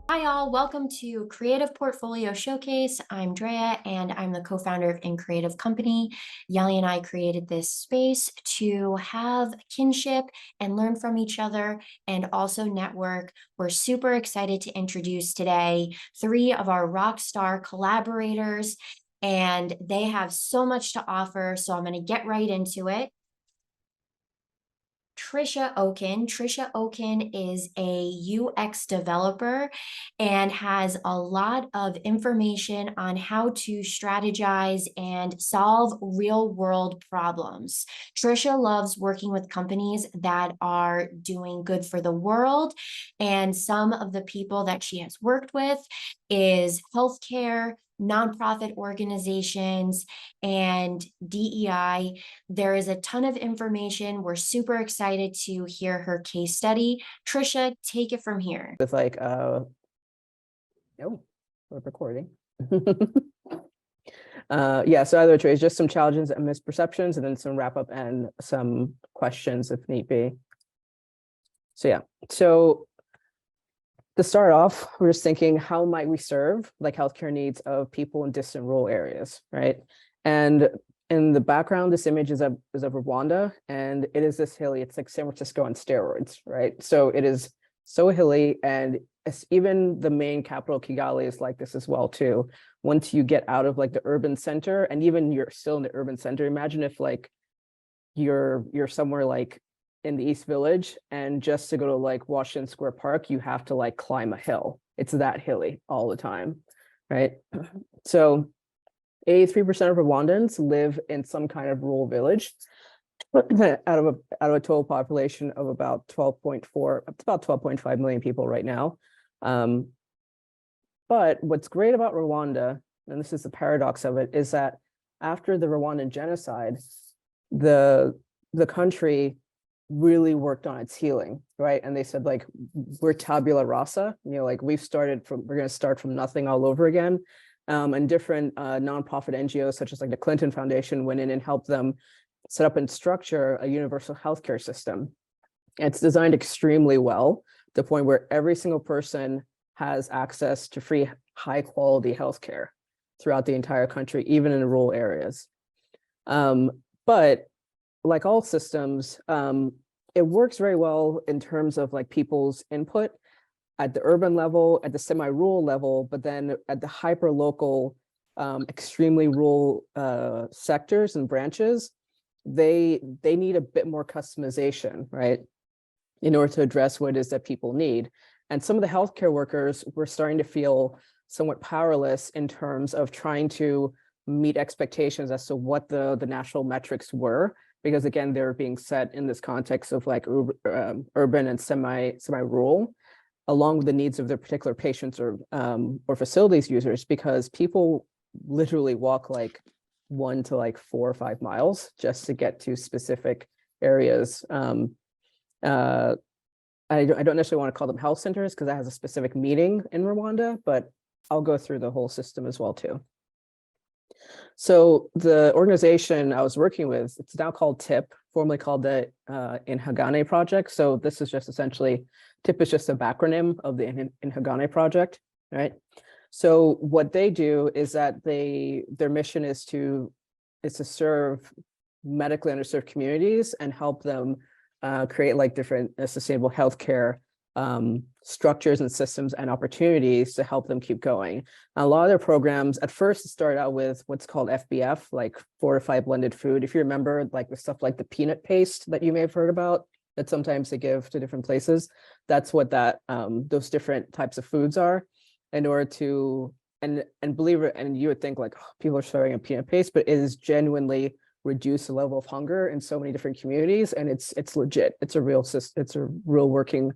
Hi, all. Welcome to Creative Portfolio Showcase. I'm Drea, and I'm the co-founder of In Creative Company. Yali and I created this space to have kinship and learn from each other and also network. We're super excited to introduce today three of our rock star collaborators, and they have so much to offer. So I'm going to get right into it. Trisha Oken. Trisha Oken is a UX developer and has a lot of information on how to strategize and solve real world problems. Trisha loves working with companies that are doing good for the world. And some of the people that she has worked with is healthcare, nonprofit organizations, and DEI. There is a ton of information. We're super excited to hear her case study. Trisha, take it from here. With oh, we're recording. Yeah, so either way, just some challenges and misperceptions, and then some wrap up and some questions if need be. So yeah, so to start off, we're just thinking, how might we serve like healthcare needs of people in distant rural areas, right? And in the background, this image is of Rwanda, and it is this hilly. It's like San Francisco on steroids, right? So it is so hilly, and even the main capital, Kigali, is like this as well too. Once you get out of like the urban center, and even you're still in the urban center, imagine if like you're somewhere like in the East Village, and just to go to like Washington Square Park, you have to like climb a hill. It's that hilly all the time, right? So 83% of Rwandans live in some kind of rural village out of a total population of about 12.4, it's about 12.5 million people right now. But what's great about Rwanda, and this is the paradox of it, is that after the Rwandan genocide, the country really worked on its healing, right? And they said, like, we're tabula rasa, like we're going to start from nothing all over again. And different nonprofit NGOs, such as like the Clinton Foundation, went in and helped them set up and structure a universal healthcare system. And it's designed extremely well, to the point where every single person has access to free, high quality healthcare throughout the entire country, even in rural areas. But like all systems, it works very well in terms of like people's input at the urban level, at the semi-rural level, but then at the hyper-local, extremely rural sectors and branches, they need a bit more customization, right, in order to address what it is that people need. And some of the healthcare workers were starting to feel somewhat powerless in terms of trying to meet expectations as to what the national metrics were, because again, they're being set in this context of like urban and semi-rural, along with the needs of their particular patients or facilities users, because people literally walk like 1 to like 4 or 5 miles just to get to specific areas. I don't necessarily want to call them health centers because that has a specific meaning in Rwanda, but I'll go through the whole system as well too. So the organization I was working with, it's now called TIP, formerly called the Inhagane Project. So this is just essentially, TIP is just a backronym of the Inhagane Project, right? So what they do is that their mission is to serve medically underserved communities and help them create like different sustainable healthcare structures and systems and opportunities to help them keep going. A lot of their programs at first started out with what's called FBF, like fortified blended food. If you remember, like the stuff like the peanut paste that you may have heard about, that sometimes they give to different places, that's what those different types of foods are, in order to, and believe it, and you would think like, oh, people are starving on peanut paste, but it is genuinely reduce the level of hunger in so many different communities, and it's legit. It's a real working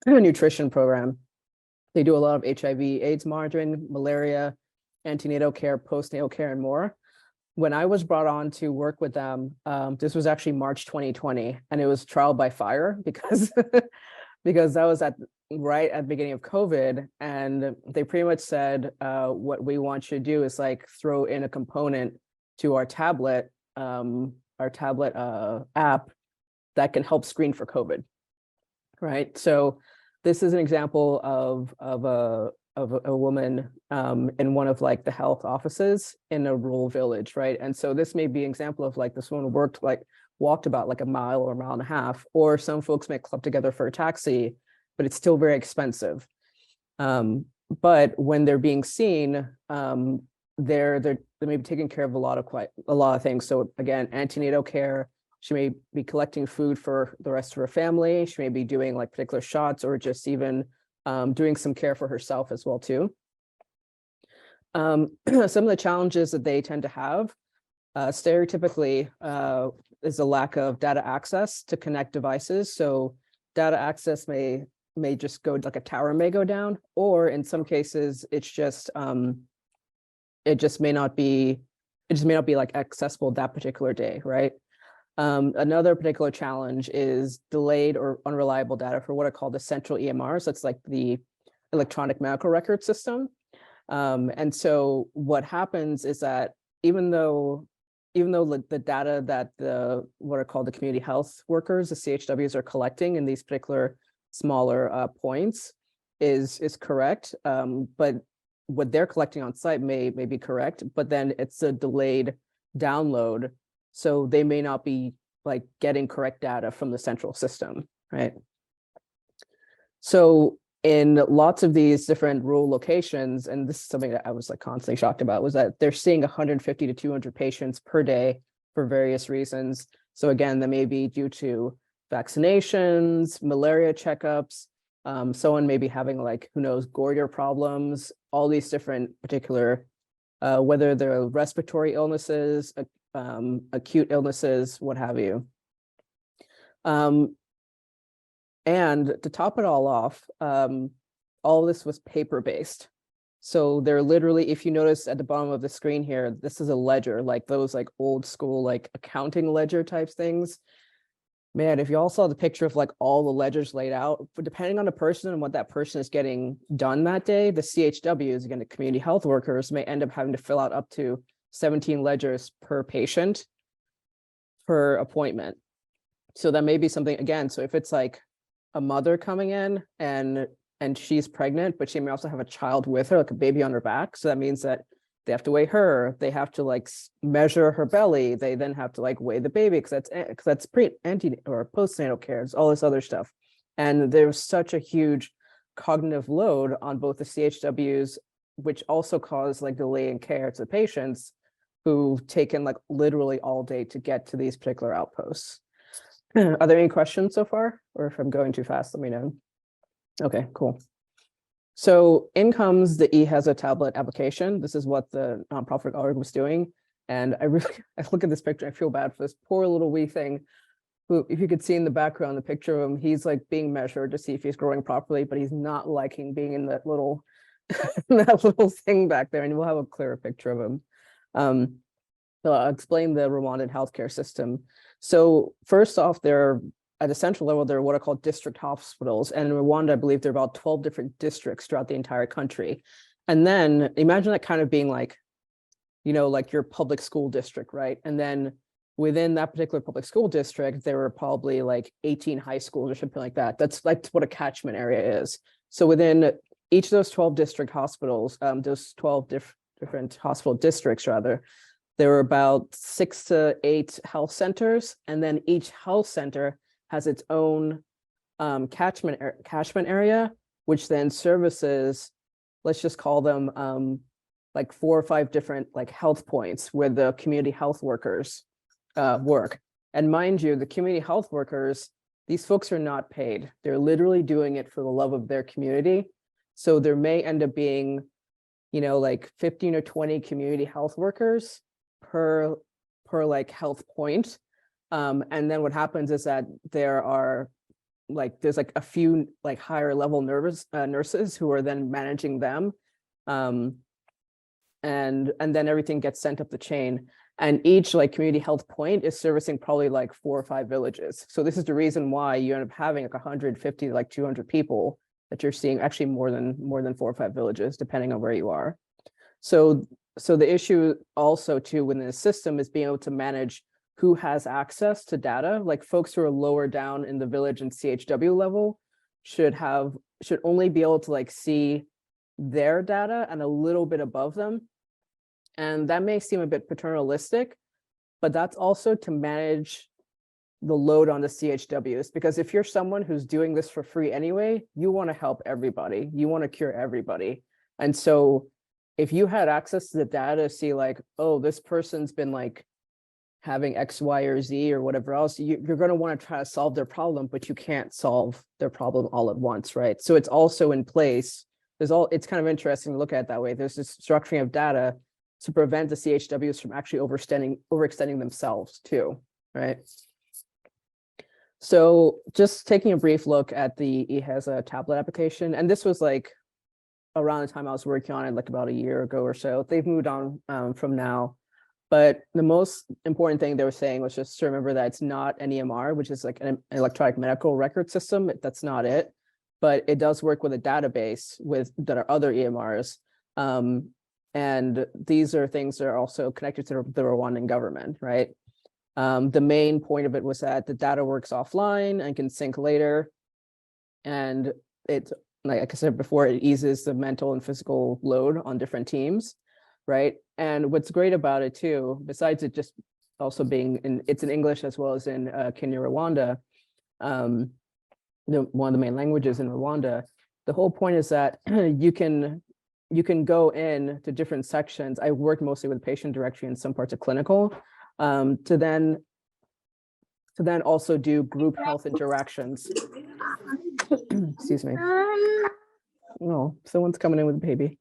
nutrition program. They do a lot of HIV/AIDS monitoring, malaria, antenatal care, postnatal care, and more. When I was brought on to work with them, this was actually March 2020, and it was trial by fire because because that was right at the beginning of COVID, and they pretty much said, what we want you to do is like throw in a component to our tablet app that can help screen for COVID, right? So this is an example of a woman in one of like the health offices in a rural village, right? And so this may be an example of like this woman walked about like a mile or a mile and a half, or some folks may club together for a taxi, but it's still very expensive. But when they're being seen, they may be taking care of a lot of things. So again, antenatal care. She may be collecting food for the rest of her family. She may be doing like particular shots, or just even doing some care for herself as well too. Some of the challenges that they tend to have, stereotypically, is a lack of data access to connect devices. So data access may just go, like a tower may go down, or in some cases, it's just it just may not be like accessible that particular day, right? Another particular challenge is delayed or unreliable data for what are called the central EMRs. That's like the electronic medical record system. And so what happens is that even though the data that what are called the community health workers, the CHWs, are collecting in these particular smaller points is correct, but what they're collecting on site may be correct, but then it's a delayed download. So they may not be like getting correct data from the central system, right? So in lots of these different rural locations, and this is something that I was like constantly shocked about, was that they're seeing 150 to 200 patients per day for various reasons. So again, that may be due to vaccinations, malaria checkups, someone may be having like, who knows, goiter problems, all these different particular, whether they're respiratory illnesses, acute illnesses, what have you. And to top it all off, all this was paper-based. So they're literally, if you notice at the bottom of the screen here, this is a ledger, like those like old school, like accounting ledger types things. Man, if you all saw the picture of like all the ledgers laid out, but depending on the person and what that person is getting done that day, the CHWs, again, the community health workers, may end up having to fill out up to 17 ledgers per patient per appointment. So that may be something, again, so if it's like a mother coming in and she's pregnant, but she may also have a child with her, like a baby on her back. So that means that they have to weigh her, they have to like measure her belly, they then have to like weigh the baby, because that's ante or postnatal care, it's all this other stuff. And there's such a huge cognitive load on both the CHWs, which also cause like delay in care to the patients who've taken like literally all day to get to these particular outposts. Are there any questions so far? Or if I'm going too fast, let me know. Okay, cool. So in comes the eHAZA tablet application. This is what the nonprofit org was doing. And I look at this picture, I feel bad for this poor little wee thing who, if you could see in the background, the picture of him, he's like being measured to see if he's growing properly, but he's not liking being in that little, that little thing back there. And we'll have a clearer picture of him. So I'll explain the Rwandan healthcare system. So first off, at the central level, there are what are called district hospitals. And in Rwanda, I believe there are about 12 different districts throughout the entire country. And then imagine that kind of being like, you know, like your public school district, right? And then within that particular public school district, there were probably like 18 high schools or something like that. That's like what a catchment area is. So within each of those 12 district hospitals, those 12 different hospital districts rather, there were about 6 to 8 health centers. And then each health center has its own catchment area, which then services, let's just call them like 4 or 5 different like health points where the community health workers work. And mind you, the community health workers, these folks are not paid. They're literally doing it for the love of their community. So there may end up being, you know, like 15 or 20 community health workers per like health point. And then what happens is that there's like a few like higher level nurses who are then managing them. And then everything gets sent up the chain. And each like community health point is servicing probably like 4 or 5 villages. So this is the reason why you end up having like 150 to like 200 people that you're seeing, actually more than 4 or 5 villages, depending on where you are. So the issue also too within the system is being able to manage who has access to data, like folks who are lower down in the village and CHW level should only be able to like see their data and a little bit above them. And that may seem a bit paternalistic, but that's also to manage the load on the CHWs, because if you're someone who's doing this for free anyway, you want to help everybody, you want to cure everybody. And so if you had access to the data, see like, oh, this person's been like having X, Y, or Z or whatever else, you're going to want to try to solve their problem, but you can't solve their problem all at once, right? So it's also in place. It's kind of interesting to look at it that way. There's this structuring of data to prevent the CHWs from actually overextending themselves too, right? So just taking a brief look at the EHESA tablet application, and this was like around the time I was working on it, like about a year ago or so. They've moved on from now, but the most important thing they were saying was just to remember that it's not an EMR, which is like an electronic medical record system. That's not it, but it does work with a database that are other EMRs. And these are things that are also connected to the Rwandan government, right? The main point of it was that the data works offline and can sync later. And it, like I said before, it eases the mental and physical load on different teams, right? And what's great about it too, besides it just also being it's in English as well as in Kenya, Rwanda, one of the main languages in Rwanda, the whole point is that you can go in to different sections. I work mostly with patient directory and some parts of clinical, to then also do group health interactions. Excuse me. Oh, someone's coming in with a baby.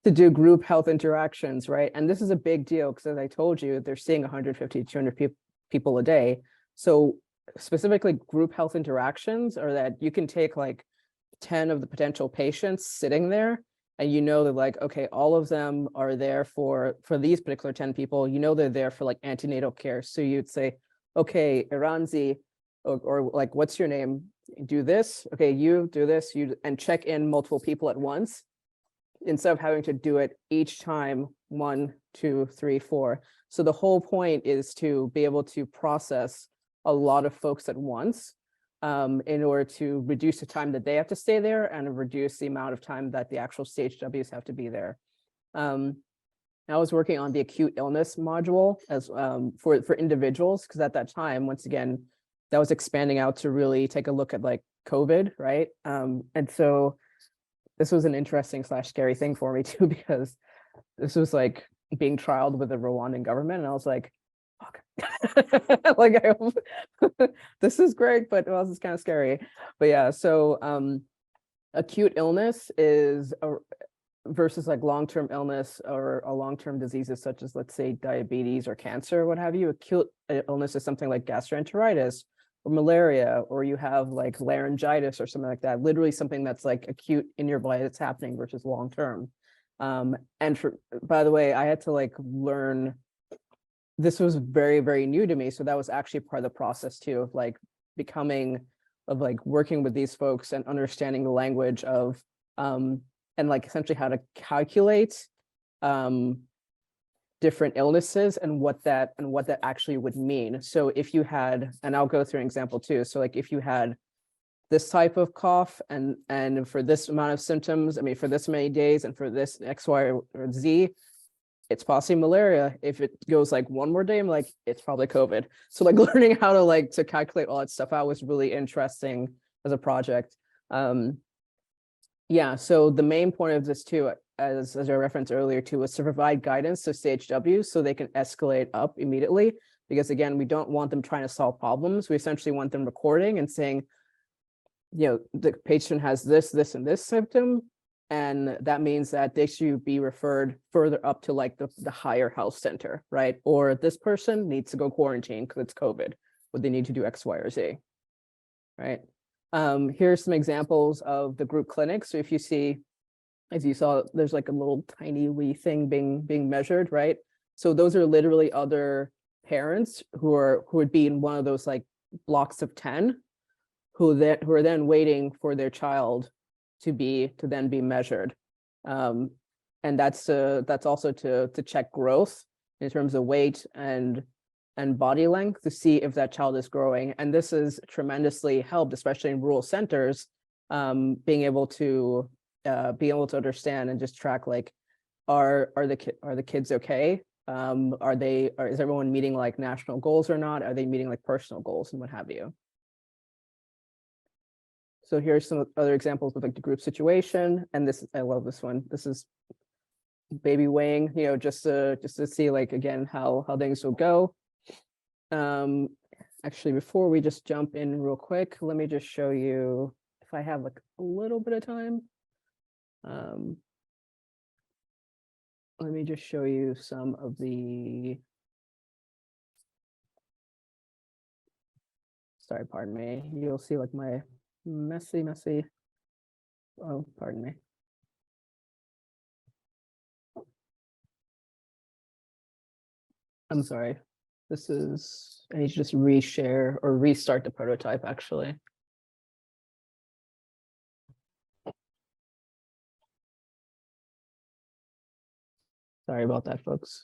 To do group health interactions, right? And this is a big deal because, as I told you, they're seeing 150 to 200 people a day. So specifically group health interactions are that you can take like 10 of the potential patients sitting there, and you know that like, okay, all of them are there for these particular 10 people, you know they're there for like antenatal care. So you'd say, okay, Iranzi, or like, what's your name? Do this, okay, you do this, and check in multiple people at once, instead of having to do it each time, 1, 2, 3, 4. So the whole point is to be able to process a lot of folks at once, in order to reduce the time that they have to stay there and reduce the amount of time that the actual CHWs have to be there. I was working on the acute illness module as for individuals, because at that time, once again, that was expanding out to really take a look at like COVID, right? And so this was an interesting / scary thing for me too, because this was like being trialed with the Rwandan government, and I was like, fuck. Like, I hope this is great, but well, this is kind of scary. But yeah, so acute illness is versus like long-term illness or long-term diseases such as, let's say, diabetes or cancer or what have you. Acute illness is something like gastroenteritis or malaria, or you have like laryngitis or something like that, literally something that's like acute in your body that's happening versus long-term. And by the way, I had to like learn, this was very, very new to me. So that was actually part of the process too, of like working with these folks and understanding the language of, and like essentially how to calculate different illnesses and what that actually would mean. So if you had, and I'll go through an example too. So like if you had this type of cough and for this amount of symptoms, I mean, for this many days and for this X, Y, or Z, it's possibly malaria. If it goes like one more day, I'm like, it's probably COVID. So like learning how to calculate all that stuff out was really interesting as a project. Yeah, so the main point of this too, as I referenced earlier too, was to provide guidance to CHWs so they can escalate up immediately. Because again, we don't want them trying to solve problems. We essentially want them recording and saying, you know, the patient has this, and this symptom, and that means that they should be referred further up to like the higher health center, right? Or this person needs to go quarantine because it's COVID, but they need to do X, Y, or Z, right? Here's some examples of the group clinics. So if you see, as you saw, there's like a little tiny wee thing being measured, right? So those are literally other parents who would be in one of those like blocks of 10, who are then waiting for their child to then be measured. And that's also to check growth in terms of weight and and body length to see if that child is growing. And this is tremendously helped, especially in rural centers, being able to understand and just track, like, are the kids okay? Is everyone meeting like national goals or not? Are they meeting like personal goals and what have you? So here's some other examples with like the group situation. And this, I love this one. This is baby weighing, you know, just to see, like, again, how things will go. Actually, before we just jump in real quick, let me just show you, if I have like a little bit of time. Let me just show you some of the, sorry, pardon me. You'll see like my messy, oh, pardon me. I'm sorry. This is, I need to just reshare or restart the prototype, actually. Sorry about that, folks.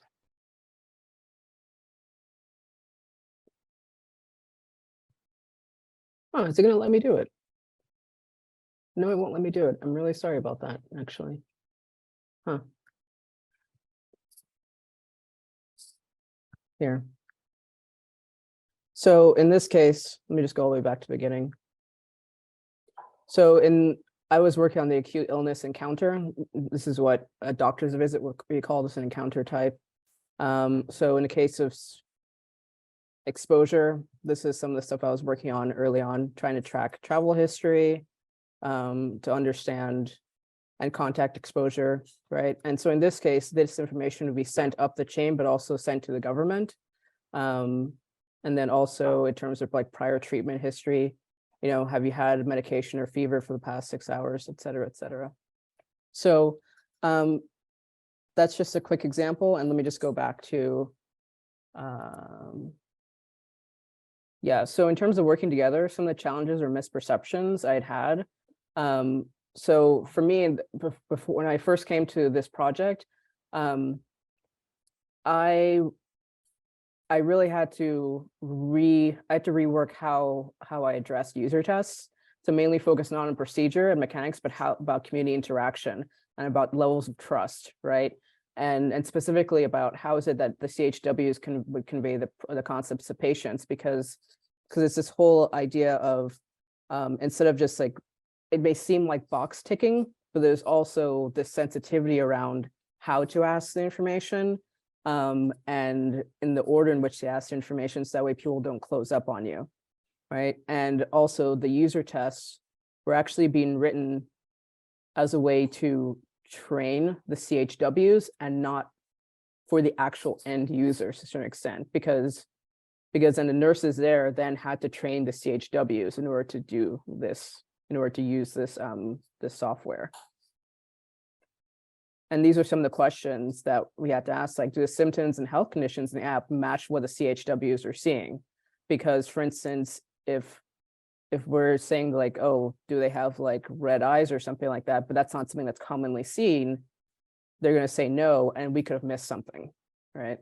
Oh, is it going to let me do it? No, it won't let me do it. I'm really sorry about that, actually. Huh. Here. So in this case, let me just go all the way back to the beginning. So I was working on the acute illness encounter. This is what a doctor's visit would be called, as an encounter type. So in the case of exposure, this is some of the stuff I was working on early on, trying to track travel history, to understand, and contact exposure, right? And so in this case, this information would be sent up the chain, but also sent to the government. And then also in terms of like prior treatment history, you know, have you had medication or fever for the past 6 hours, et cetera, et cetera. So that's just a quick example. And let me just go back to, yeah, so in terms of working together, some of the challenges or misperceptions I'd had. So for me, before, when I first came to this project, I really had to rework how I addressed user tests, to mainly focus not on procedure and mechanics, but about community interaction and about levels of trust, right? And specifically about how is it that the CHWs would convey the concepts to patients, because it's this whole idea of, instead of just like, it may seem like box ticking, but there's also this sensitivity around how to ask the information, and in the order in which they ask the information, so that way people don't close up on you, right? And also the user tests were actually being written as a way to train the CHWs and not for the actual end users to a certain extent, because then the nurses there then had to train the CHWs in order to do this, in order to use this this software. And these are some of the questions that we had to ask, like, do the symptoms and health conditions in the app match what the CHWs are seeing? Because, for instance, if we're saying like, oh, do they have like red eyes or something like that, but that's not something that's commonly seen, they're going to say no, and we could have missed something, right?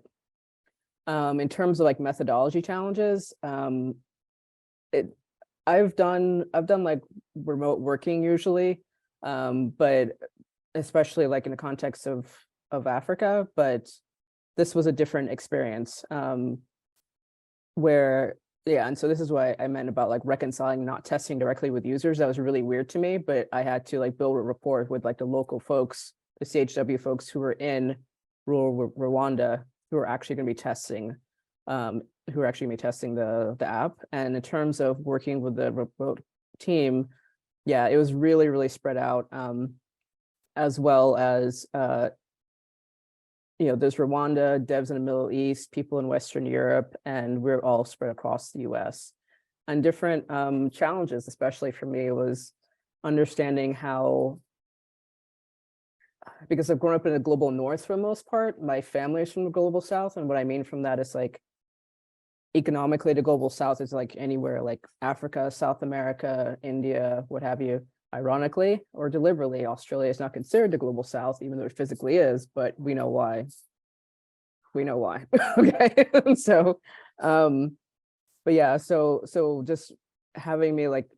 In terms of like methodology challenges, I've done like remote working usually, but especially like in the context of Africa, but this was a different experience, where, yeah, and so this is what I meant about like reconciling not testing directly with users. That was really weird to me, but I had to like build a rapport with like the local folks, the CHW folks who were in rural Rwanda, who are actually going to be testing, the app. And in terms of working with the remote team, yeah, it was really, really spread out, as well as, you know, there's Rwanda, devs in the Middle East, people in Western Europe, and we're all spread across the US. And different challenges, especially for me, was understanding how, because I've grown up in the global north for the most part, my family is from the global south. And what I mean from that is like, economically, the global south is like anywhere like Africa, South America, India, what have you. Ironically or deliberately, Australia is not considered the global south, even though it physically is, but we know why. we know why. Okay. So, but yeah, so just having me like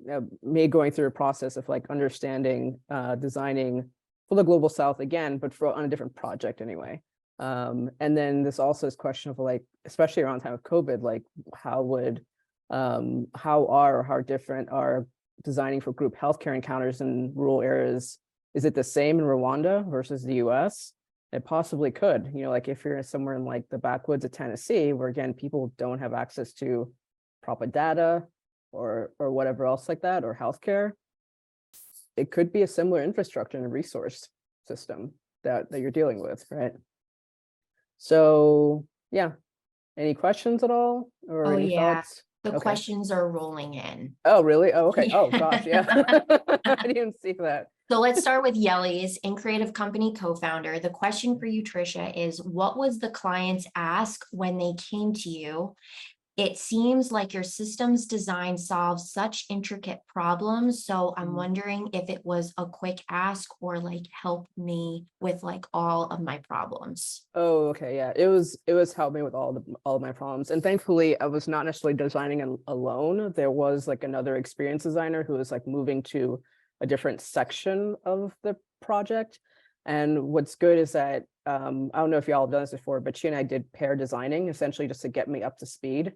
me going through a process of like understanding, designing for the global south again, but for on a different project anyway. And then this also is question of like, especially around the time of COVID, like how would how different are designing for group healthcare encounters in rural areas? Is it the same in Rwanda versus the US? It possibly could, you know, like if you're somewhere in like the backwoods of Tennessee, where again, people don't have access to proper data or whatever else like that, or healthcare, it could be a similar infrastructure and resource system that you're dealing with, right? So yeah, any questions at all or Oh, any yeah. thoughts? The Okay. questions are rolling in. Oh, really? Oh, okay. Oh, gosh, Yeah. yeah. I didn't see that. So let's start with Yellies and creative company co-founder. The question for you, Trisha, is what was the client's ask when they came to you? It seems like your systems design solves such intricate problems. So I'm wondering if it was a quick ask or like help me with like all of my problems. Oh, okay, yeah. It was helping me with all of my problems. And thankfully, I was not necessarily designing alone. There was like another experience designer who was like moving to a different section of the project. And what's good is that I don't know if y'all have done this before, but she and I did pair designing essentially just to get me up to speed,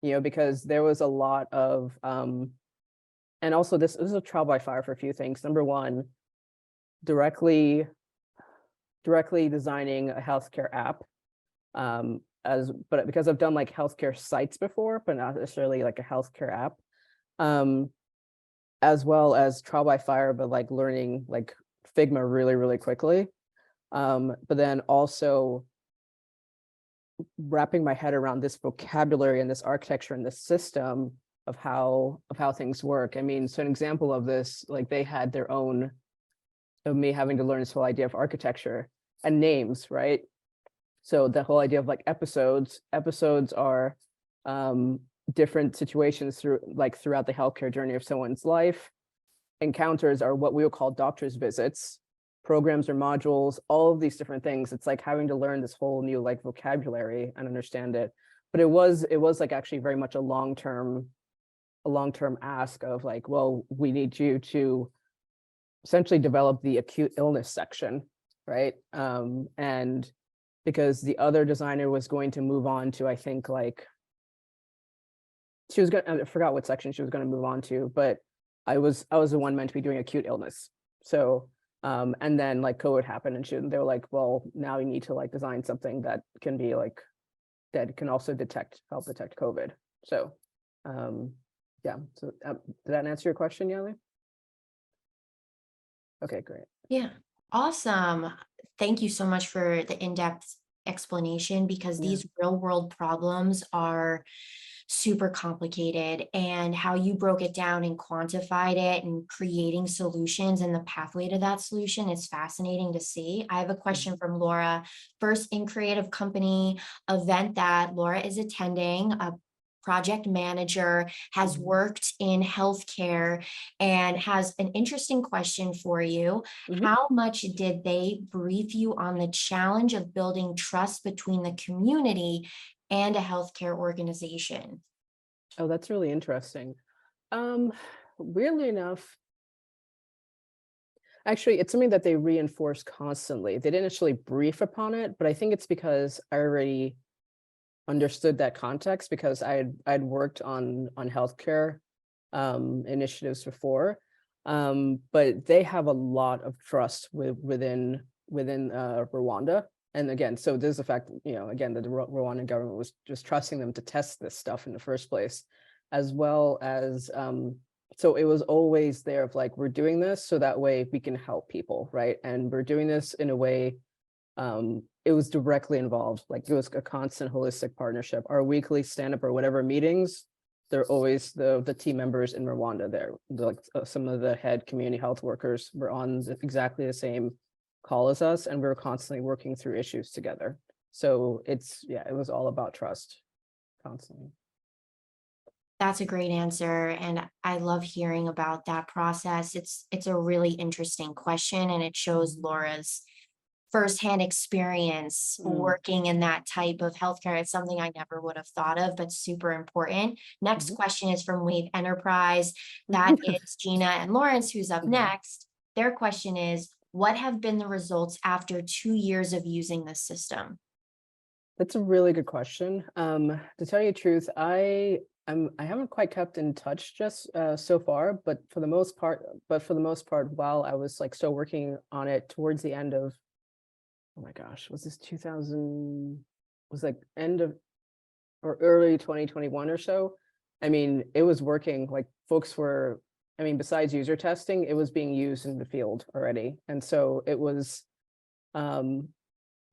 you know, because there was a lot of and also this is a trial by fire for a few things. Number one, directly designing a healthcare app, but because I've done like healthcare sites before, but not necessarily like a healthcare app, um, as well as trial by fire, but like learning like Figma really, really quickly. But then also wrapping my head around this vocabulary and this architecture and this system of how things work. I mean, so an example of this, like they had their own of me having to learn this whole idea of architecture and names, right? So the whole idea of like episodes are different situations throughout the healthcare journey of someone's life. Encounters are what we would call doctor's visits. Programs or modules, all of these different things. It's like having to learn this whole new like vocabulary and understand it. But it was like actually very much a long-term ask of like, well, we need you to essentially develop the acute illness section, right? And because the other designer was going to move on to, I think like, I forgot what section she was going to move on to, but I was the one meant to be doing acute illness. So, and then like COVID happened and they were like, well, now you need to like design something that can be like, that can also help detect COVID. So, yeah, so did that answer your question, Yali? Okay, great. Yeah, awesome. Thank you so much for the in-depth explanation because Yeah. these real world problems are super complicated, and how you broke it down and quantified it and creating solutions and the pathway to that solution is fascinating to see. I have a question from Laura. First in creative company event that Laura is attending, a project manager, has worked in healthcare, and has an interesting question for you. Mhm. How much did they brief you on the challenge of building trust between the community and a healthcare organization? Oh, that's really interesting. Um, Weirdly enough, actually, it's something that they reinforce constantly. They didn't actually brief upon it, but I think it's because I already understood that context because I'd worked on healthcare initiatives before. But they have a lot of trust within Rwanda. And again, so there's the fact, you know, again, that the Rwandan government was just trusting them to test this stuff in the first place, as well as so it was always there of like, we're doing this so that way we can help people, right? And we're doing this in a way, it was directly involved, like it was a constant holistic partnership. Our weekly stand-up or whatever meetings, they're always the team members in Rwanda there. Like some of the head community health workers were on exactly the same call as us, and we were constantly working through issues together. So yeah, it was all about trust constantly. That's a great answer, and I love hearing about that process. It's a really interesting question, and it shows Laura's firsthand experience working in that type of healthcare. It's something I never would have thought of, but super important. Next question is from Wave Enterprise. That is Gina and Lawrence, who's up next. Their question is, what have been the results after 2 years of using this system? That's a really good question. To tell you the truth, I haven't quite kept in touch just so far, but for the most part, while I was like still working on it towards the end of, oh my gosh, was this 2000, was like end of or early 2021 or so. I mean, it was working, like folks were, I mean, besides user testing, it was being used in the field already. And so it was, and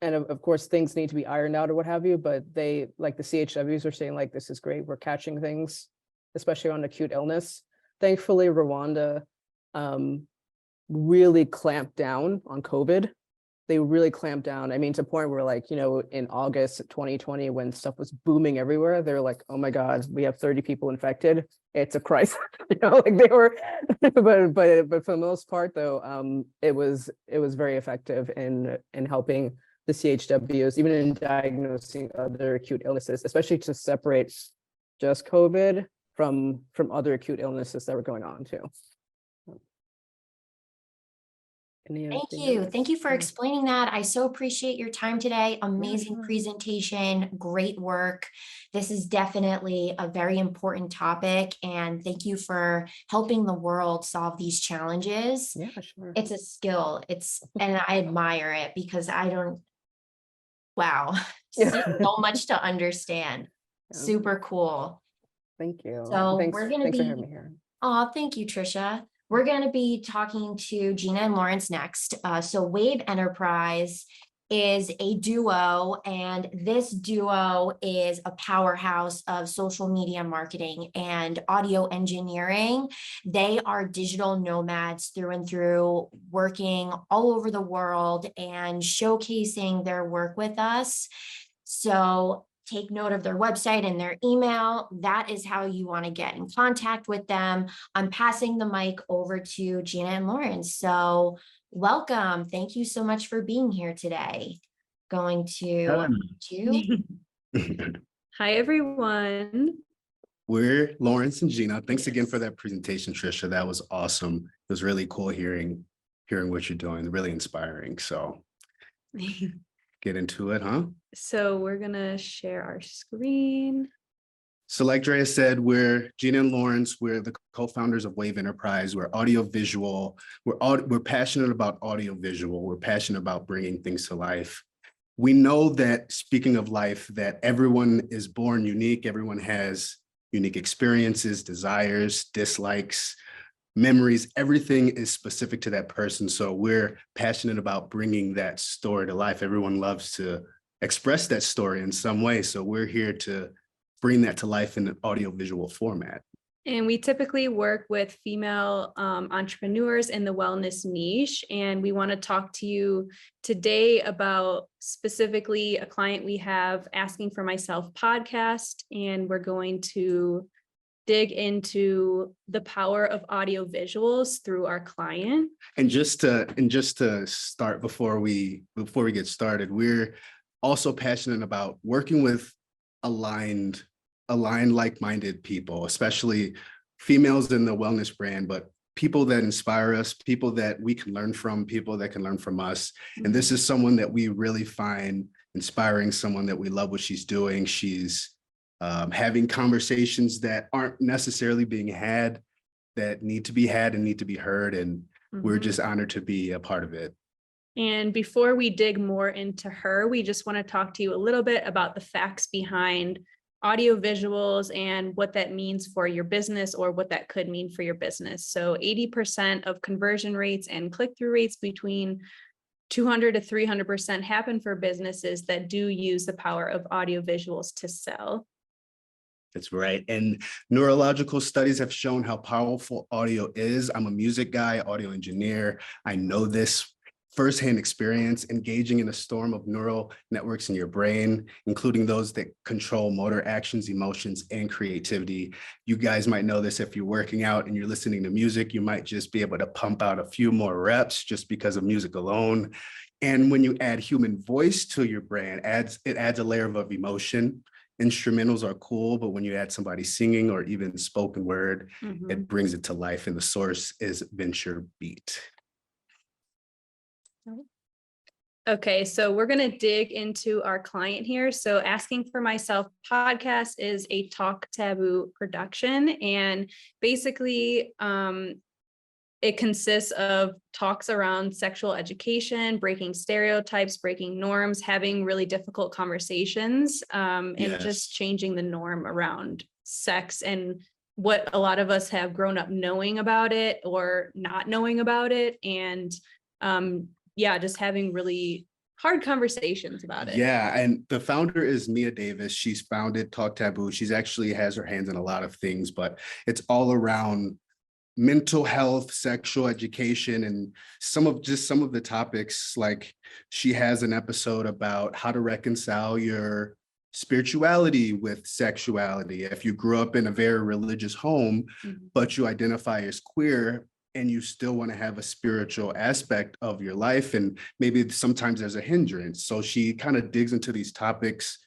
of course, things need to be ironed out or what have you, but they, like the CHWs are saying, like, this is great, we're catching things, especially on acute illness. Thankfully, Rwanda really clamped down on COVID. They really clamped down. I mean, to the point where, like, you know, in August 2020, when stuff was booming everywhere, they're like, oh my God, we have 30 people infected. It's a crisis. You know, like they were, but for the most part, though, it was very effective in helping the CHWs, even in diagnosing other acute illnesses, especially to separate just COVID from other acute illnesses that were going on too. Thank you. Thank you for explaining that. I so appreciate your time today. Amazing presentation, great work. This is definitely a very important topic, and thank you for helping the world solve these challenges. Yeah, sure. It's a skill. And I admire it because wow, so much to understand. Yeah. Super cool. Thank you. So thanks we're going to for be, having me here. oh, thank you, Trisha. We're going to be talking to Gina and Lawrence next. So Wave Enterprise is a duo, and this duo is a powerhouse of social media marketing and audio engineering. They are digital nomads through and through, working all over the world and showcasing their work with us. So take note of their website and their email. That is how you want to get in contact with them. I'm passing the mic over to Gina and Lawrence. So welcome. Thank you so much for being here today. Going to you. Hi, everyone. We're Lawrence and Gina. Thanks again for that presentation, Trisha. That was awesome. It was really cool hearing what you're doing, really inspiring. So get into it, huh? So we're gonna share our screen. So like Drea said, we're Gina and Lawrence. We're the co-founders of Wave Enterprise. We're audiovisual. We're passionate about audiovisual. We're passionate about bringing things to life. We know that, speaking of life, that everyone is born unique. Everyone has unique experiences, desires, dislikes, memories. Everything is specific to that person. So we're passionate about bringing that story to life. Everyone loves to express that story in some way. So we're here to bring that to life in an audiovisual format. And we typically work with female entrepreneurs in the wellness niche. And we want to talk to you today about specifically a client we have, Asking for Myself podcast. And we're going to dig into the power of audio visuals through our client. And just to start, before we get started, we're also passionate about working with aligned like-minded people, especially females in the wellness brand, but people that inspire us, people that we can learn from, people that can learn from us. And this is someone that we really find inspiring, someone that we love what she's doing. She's having conversations that aren't necessarily being had, that need to be had and need to be heard. And we're just honored to be a part of it. And before we dig more into her, we just want to talk to you a little bit about the facts behind audio visuals and what that means for your business, or what that could mean for your business. So 80% of conversion rates and click-through rates, between 200 to 300%, happen for businesses that do use the power of audio visuals to sell. That's right. And neurological studies have shown how powerful audio is. I'm a music guy, audio engineer. I know this firsthand experience, engaging in a storm of neural networks in your brain, including those that control motor actions, emotions, and creativity. You guys might know this if you're working out and you're listening to music. You might just be able to pump out a few more reps just because of music alone. And when you add human voice to your brand, it adds a layer of emotion. Instrumentals are cool, but when you add somebody singing or even spoken word, it brings it to life. And the source is Venture Beat. Okay, so we're going to dig into our client here. So Asking for Myself podcast is a Talk Taboo production. And basically, it consists of talks around sexual education, breaking stereotypes, breaking norms, having really difficult conversations, and just changing the norm around sex and what a lot of us have grown up knowing about it or not knowing about it. And just having really hard conversations about it. Yeah, and the founder is Mia Davis. She's founded Talk Taboo. She's actually has her hands in a lot of things, but it's all around mental health, sexual education, and some of the topics. Like she has an episode about how to reconcile your spirituality with sexuality. If you grew up in a very religious home, but you identify as queer, and you still want to have a spiritual aspect of your life, and maybe sometimes there's a hindrance. So she kind of digs into these topics,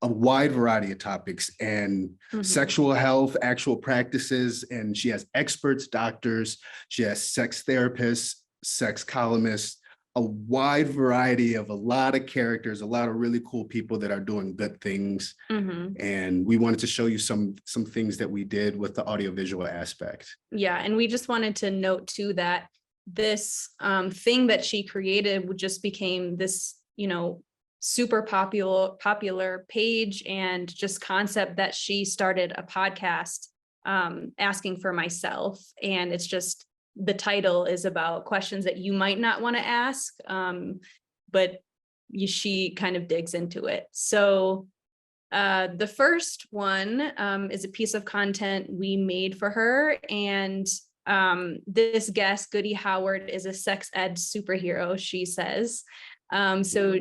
a wide variety of topics, and sexual health, actual practices. And she has experts, doctors, she has sex therapists, sex columnists, a wide variety of a lot of characters, a lot of really cool people that are doing good things. And we wanted to show you some things that we did with the audiovisual aspect. Yeah, and we just wanted to note too that this thing that she created just became this, super popular page and just concept that she started a podcast, Asking for Myself. And it's just, the title is about questions that you might not want to ask, but she kind of digs into it. So the first one is a piece of content we made for her. And this guest, Goody Howard, is a sex ed superhero, she says. So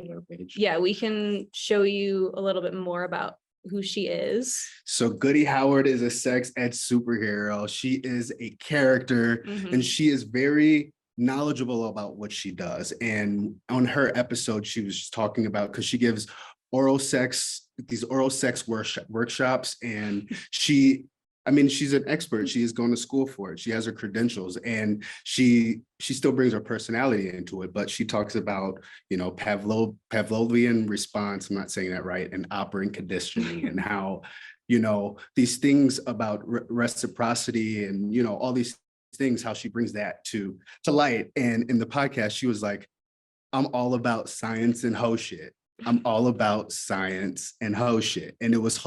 yeah, we can show you a little bit more about who she is. So Goody Howard is a sex ed superhero. She is a character, and she is very knowledgeable about what she does. And on her episode, she was talking about, because she gives these oral sex workshops, and she's an expert. She is going to school for it. She has her credentials, and she still brings her personality into it. But she talks about, Pavlovian response, I'm not saying that right, and operant conditioning, and how, these things about reciprocity and, all these things, how she brings that to light. And in the podcast, she was like, I'm all about science and ho shit. I'm all about science and ho shit. And it was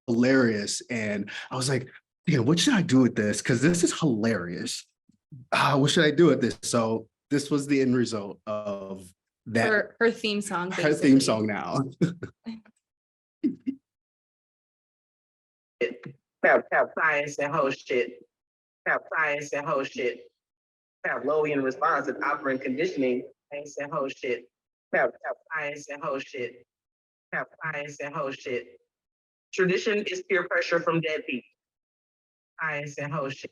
hilarious. And I was like, what should I do with this? Because this is hilarious. What should I do with this? So this was the end result of that. Her theme song. Basically. Her theme song now. Have science and ho shit. Have science and ho shit. Pavlovian response and operant conditioning. Science and ho shit. Have science and ho shit. Have science and ho shit. Tradition is peer pressure from dead people. Science and ho shit.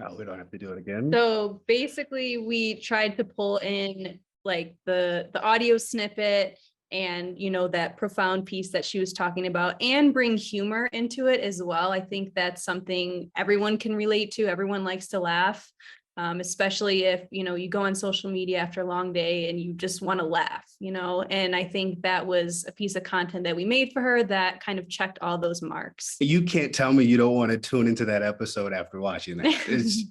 Oh, we don't have to do it again. So basically, we tried to pull in like the audio snippet and that profound piece that she was talking about, and bring humor into it as well. I think that's something everyone can relate to. Everyone likes to laugh. Especially if, you go on social media after a long day and you just want to laugh, and I think that was a piece of content that we made for her that kind of checked all those marks. You can't tell me you don't want to tune into that episode after watching that.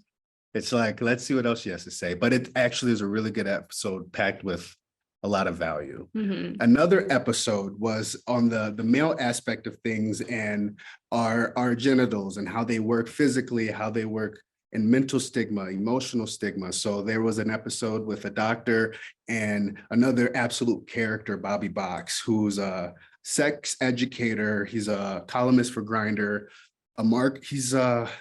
It's like, let's see what else she has to say. But it actually is a really good episode packed with a lot of value. Another episode was on the male aspect of things and our genitals and how they work physically, how they work and mental stigma, emotional stigma. So there was an episode with a doctor and another absolute character, Bobby Box, who's a sex educator. He's a columnist for Grindr. He's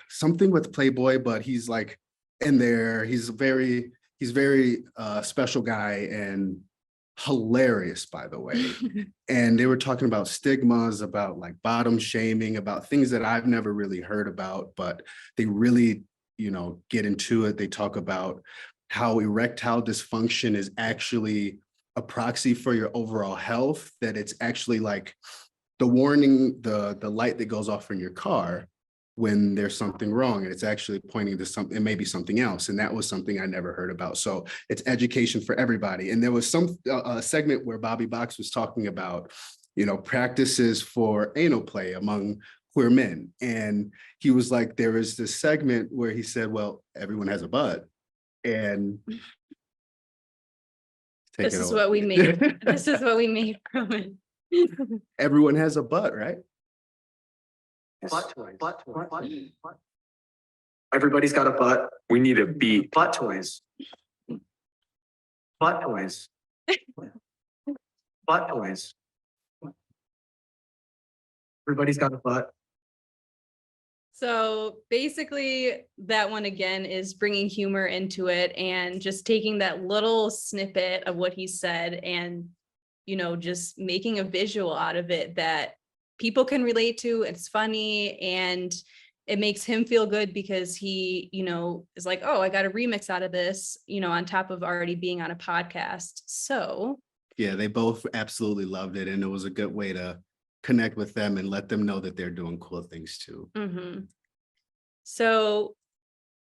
something with Playboy, but he's like in there. He's very special guy and hilarious, by the way. And they were talking about stigmas, about like bottom shaming, about things that I've never really heard about, but they really get into it. They talk about how erectile dysfunction is actually a proxy for your overall health, that it's actually like the warning, the light that goes off in your car when there's something wrong, and it's actually pointing to something, it may be something else. And that was something I never heard about. So it's education for everybody. And there was some segment where Bobby Box was talking about, you know, practices for anal play among queer men. And he was like, there is this segment where he said, well, everyone has a butt. And take This it is away. what we made. This is what we made from it. Everyone has a butt, right? Butt toys. Everybody's got a butt. We need a beat. Butt toys. Butt toys. Butt toys. Everybody's got a butt. So basically that one again is bringing humor into it and just taking that little snippet of what he said and, you know, just making a visual out of it that people can relate to. It's funny and it makes him feel good because he, you know, is like, oh, I got a remix out of this, you know, on top of already being on a podcast. So Yeah, they both absolutely loved it. And it was a good way to connect with them and let them know that they're doing cool things too. So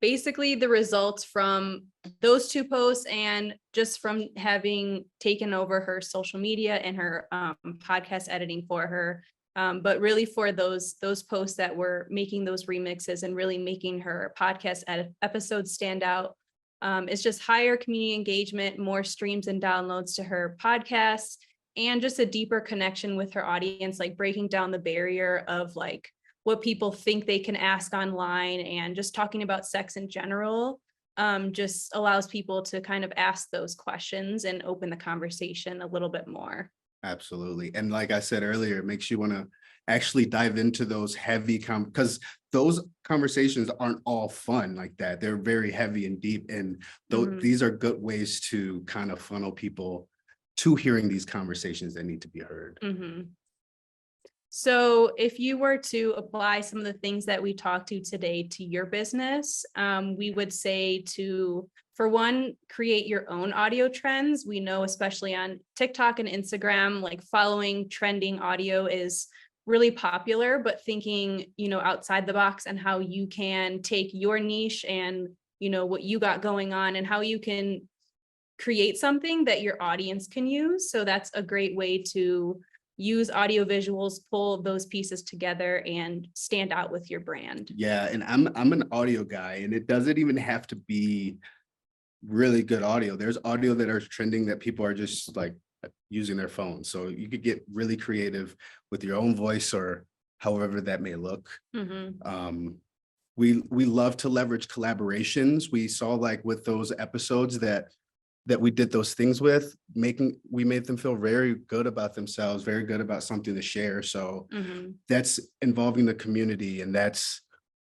basically the results from those two posts and just from having taken over her social media and her podcast editing for her, but really for those posts that were making those remixes and really making her podcast episodes stand out, is just higher community engagement, more streams and downloads to her podcasts, and just a deeper connection with her audience, like breaking down the barrier of like what people think they can ask online and just talking about sex in general, just allows people to kind of ask those questions and open the conversation a little bit more. Absolutely. And like I said earlier, it makes you want to actually dive into those heavy because those conversations aren't all fun like that. They're very heavy and deep. And these are good ways to kind of funnel people to hearing these conversations that need to be heard. So if you were to apply some of the things that we talked to today to your business, we would say to, for one, create your own audio trends. We know, especially on TikTok and Instagram, like following trending audio is really popular, but thinking, you know, outside the box and how you can take your niche and, you know, what you got going on and how you can create something that your audience can use. So that's a great way to use audio visuals, pull those pieces together and stand out with your brand. Yeah, and I'm an audio guy, and it doesn't even have to be really good audio. There's audio that are trending that people are just like using their phone. So you could get really creative with your own voice or however that may look. We love to leverage collaborations. We saw like with those episodes that we did those things with, we made them feel very good about themselves, very good about something to share. So that's involving the community, and that's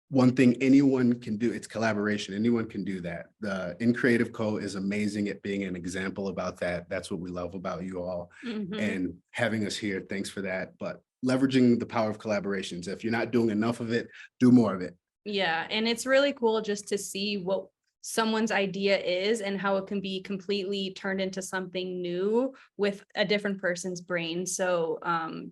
one thing anyone can do. It's collaboration. Anyone can do that. The In Creative Co is amazing at being an example about that. That's what we love about you all and having us here. Thanks for that. But leveraging the power of collaborations. If you're not doing enough of it, do more of it. Yeah, and it's really cool just to see what someone's idea is and how it can be completely turned into something new with a different person's brain. So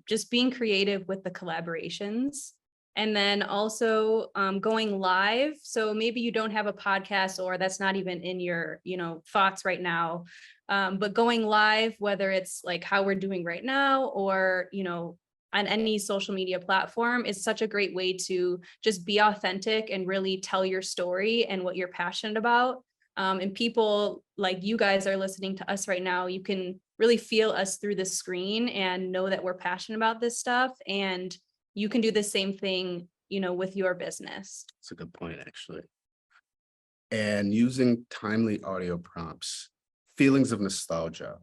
just being creative with the collaborations. And then also going live. So maybe you don't have a podcast or that's not even in your, you know, thoughts right now. But going live, whether it's like how we're doing right now or, you know, on any social media platform, is such a great way to just be authentic and really tell your story and what you're passionate about. And people like you guys are listening to us right now, you can really feel us through the screen and know that we're passionate about this stuff. And you can do the same thing, you know, with your business. That's a good point, actually. And using timely audio prompts, feelings of nostalgia.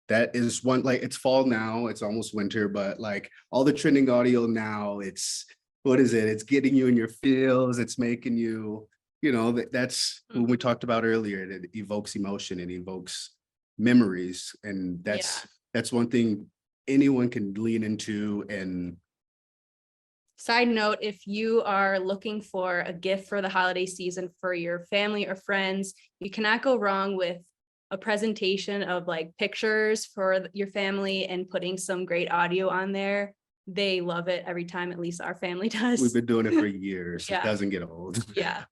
That is one, like it's fall now, it's almost winter, but like all the trending audio now, it's, what is it? It's getting you in your feels. It's making you, you know, that's when we talked about earlier, it evokes emotion, it evokes memories. And that's one thing anyone can lean into. And side note, if you are looking for a gift for the holiday season for your family or friends, you cannot go wrong with a presentation of like pictures for your family and putting some great audio on there, they love it every time. At least our family does. We've been doing it for years. Yeah. It doesn't get old. Yeah.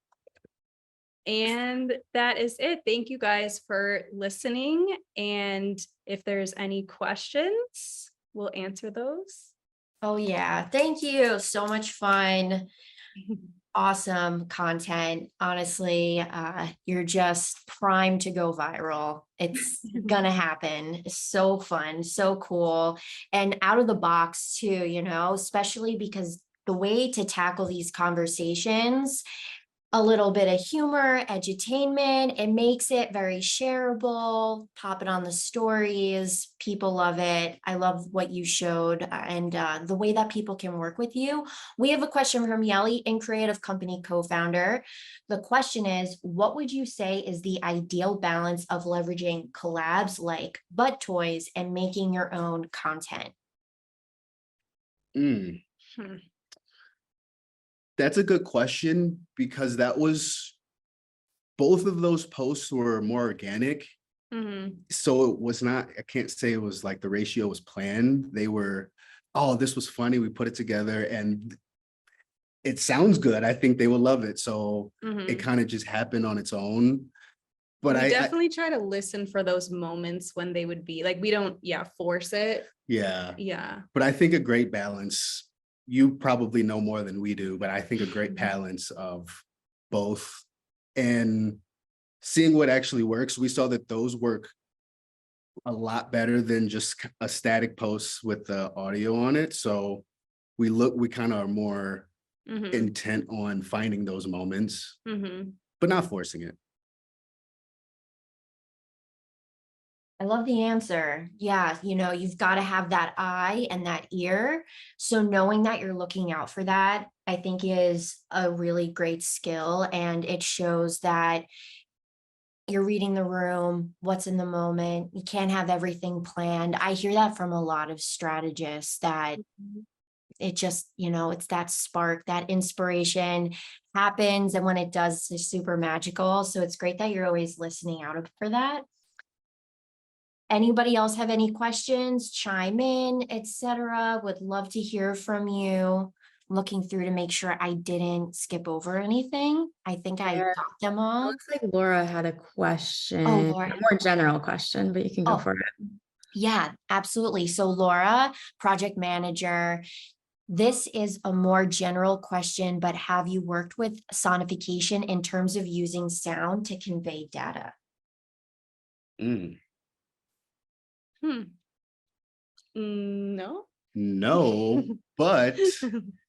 And that is it. Thank you guys for listening. And if there's any questions, we'll answer those. Oh, yeah. Thank you. So much fun. Awesome content. Honestly, you're just primed to go viral. It's gonna happen. It's so fun, so cool, and out of the box too, you know, especially because the way to tackle these conversations, a little bit of humor, edutainment, it makes it very shareable. Pop it on the stories. People love it. I love what you showed and the way that people can work with you. We have a question from Yeli, in creative company co-founder. The question is, what would you say is the ideal balance of leveraging collabs like butt toys and making your own content? Mm. Hmm. That's a good question because both of those posts were more organic. Mhm. So it was not, I can't say it was like the ratio was planned. They were, oh, this was funny. We put it together and it sounds good. I think they will love it. So Mhm. it kind of just happened on its own. But We I definitely try to listen for those moments when they would be like, we don't, force it. yeah, Yeah. but I think a great balance, you probably know more than we do, but I think a great balance of both and seeing what actually works. We saw that those work a lot better than just a static post with the audio on it. So we kind of are more Mhm. intent on finding those moments, Mhm. but not forcing it. I love the answer. Yeah, you know, you've got to have that eye and that ear. So knowing that you're looking out for that, I think is a really great skill. And it shows that you're reading the room, what's in the moment. You can't have everything planned. I hear that from a lot of strategists that it just, you know, it's that spark, that inspiration happens. And when it does, it's super magical. So it's great that you're always listening out for that. Anybody else have any questions, chime in, etc.? Would love to hear from you. Looking through to make sure I didn't skip over anything. I think I There- got them It all. looks like Laura had a question, Laura. a more general question, but you can go Oh. for it. Yeah, absolutely. So Laura, project manager, this is a more general question, but have you worked with sonification in terms of using sound to convey data? Mm. No. No, but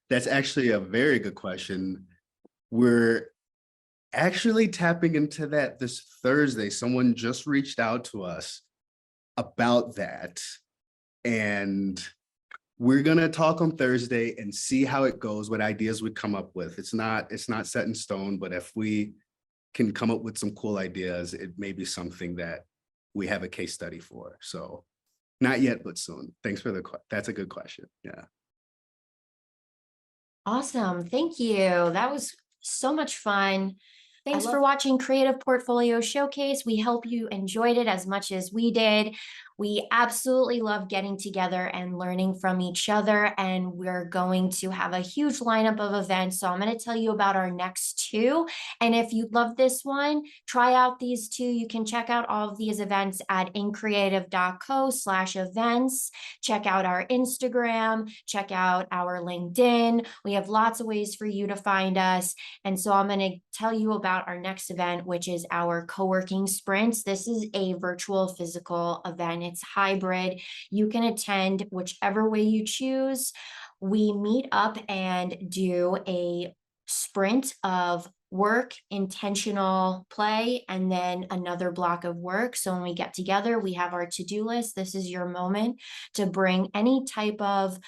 that's actually a very good question. We're actually tapping into that this Thursday. Someone just reached out to us about that. And we're gonna talk on Thursday and see how it goes, what ideas we come up with. It's not set in stone, but if we can come up with some cool ideas, it may be something that we have a case study for. So not yet, but soon. Thanks for that's a good question. Yeah. Awesome. Thank you. That was so much fun. Thanks for love- watching Creative Portfolio Showcase. We hope you enjoyed it as much as we did. We absolutely love getting together and learning from each other. And we're going to have a huge lineup of events. So I'm going to tell you about our next two. And if you love this one, try out these two. You can check out all of these events at increative.co/events. Check out our Instagram, check out our LinkedIn. We have lots of ways for you to find us. And so I'm going to tell you about our next event, which is our co-working sprints. This is a virtual physical event. It's hybrid. You can attend whichever way you choose. We meet up and do a sprint of work, intentional play, and then another block of work. So when we get together, we have our to-do list. This is your moment to bring any type of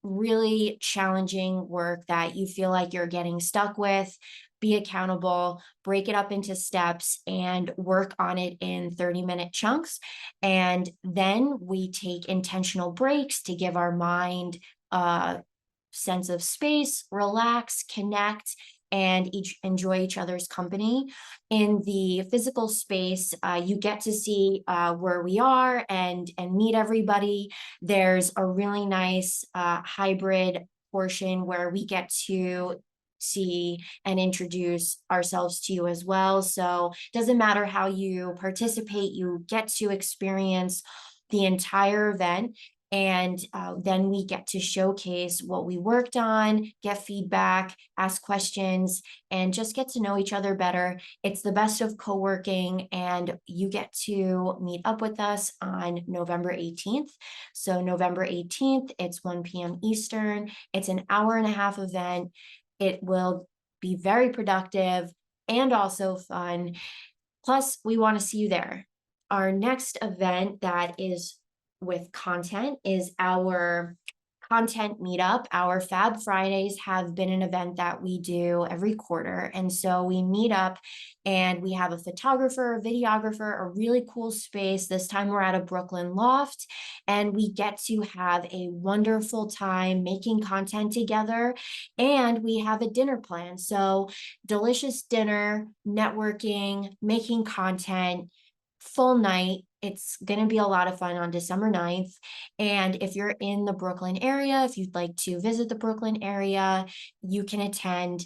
really challenging work that you feel like you're getting stuck with, be accountable, break it up into steps and work on it in 30-minute chunks. And then we take intentional breaks to give our mind a sense of space, relax, connect, and enjoy each other's company. In the physical space, you get to see where we are and meet everybody. There's a really nice hybrid portion where we get to see and introduce ourselves to you as well. So it doesn't matter how you participate, you get to experience the entire event. And then we get to showcase what we worked on, get feedback, ask questions, and just get to know each other better. It's the best of co-working, and you get to meet up with us on November 18th. So November 18th, it's 1 p.m. Eastern. It's an hour-and-a-half event. It will be very productive and also fun. Plus, we want to see you there. Our next event that is with content is our content meetup. Our Fab Fridays have been an event that we do every quarter. And so we meet up and we have a photographer, a videographer, a really cool space. This time we're at a Brooklyn loft, and we get to have a wonderful time making content together. And we have a dinner plan. So delicious dinner, networking, making content, full night. It's going to be a lot of fun on December 9th. And if you're in the Brooklyn area, if you'd like to visit the Brooklyn area, you can attend.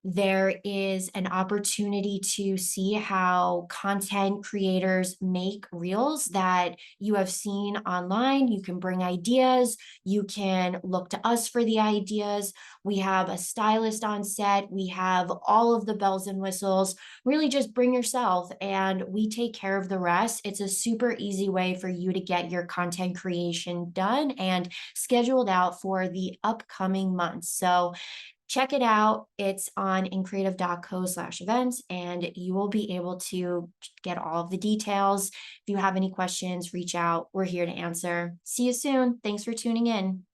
There is an opportunity to see how content creators make reels that you have seen online. You can bring ideas. You can look to us for the ideas. We have a stylist on set. We have all of the bells and whistles. Really just bring yourself and we take care of the rest. It's a super easy way for you to get your content creation done and scheduled out for the upcoming months. So check it out. It's on increative.co/events, and you will be able to get all of the details. If you have any questions, reach out. We're here to answer. See you soon. Thanks for tuning in.